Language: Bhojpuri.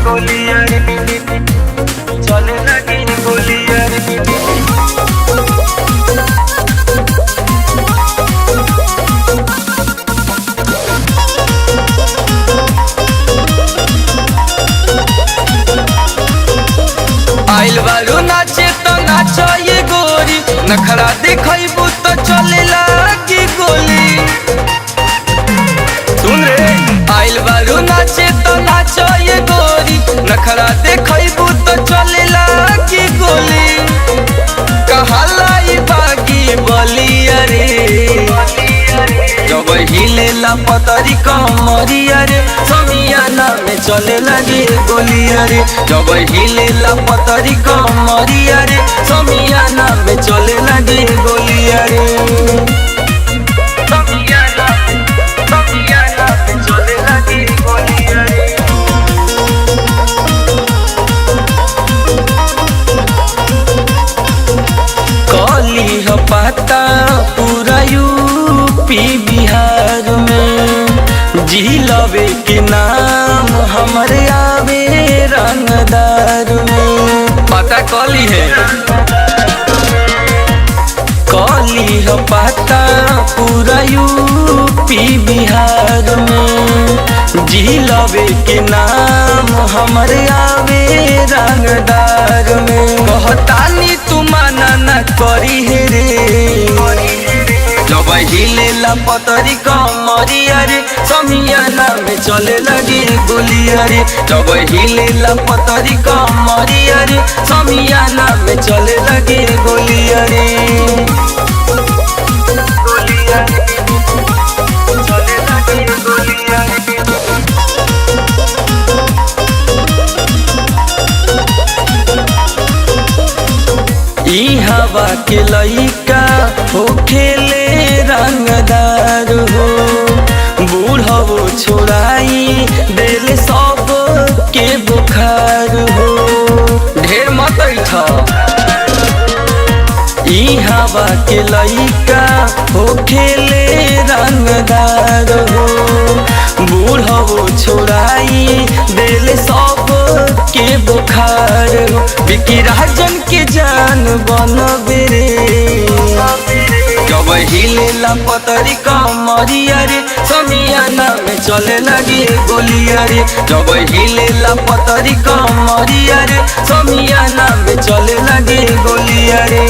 गोलियां चले लगी गोलियां। आइल बारू नाचे तो नाचो ये गोरी, नखरा देखबू तो चले लगी गोली। सुन रे आइल बारू नाचे तो नाचो ये गोरी, नखरा देखबू तो चले लगी गोली। कहाला बागी बलिया रे, जब हिलेला पतरी कमरिया रे, समियाना में चले लगे गोलिया रे। जब हिलेला पतरी कमरिया रे, समियाना में चले लगे गोलिया रे। समियाना में चले लगे गोलिया रे। कली हो पता पूरा यूपी बिहार में, जिलबे के नाम हमारे आवे रंगदार में। पता कली है कली हो पता पूरा यूपी बिहार में, जिलबे के नाम हमारे आवे रंगदार में। कहतानी तू माना न करी है रे, जब हिलेला पतरी कमरिया रे, समियाना में चले लगे गोलिया रे। जब हिलेला पतरी कमरिया रे, समियाना में चले लगे गोलिया रे। गोलिया रे चले लगे गोलिया रे। ई हवा के लइका हो खेले रंगदार हो, बूढ़ो छोड़ाई दिल सब के बुखार हो। ढेर मत था ई हवा के लइका हो खेले रंगदार हो, बूढ़ो छोड़ाई दिल सब के बुखार हो। बिकी राजन के जान बनबे रे, जब हिलेला पतरी कमरिया रे, समियाना में चले लगे गोलिया रे। जब हिलेला पतरी कमरिया रे, समियाना में चले लगे गोलिया रे।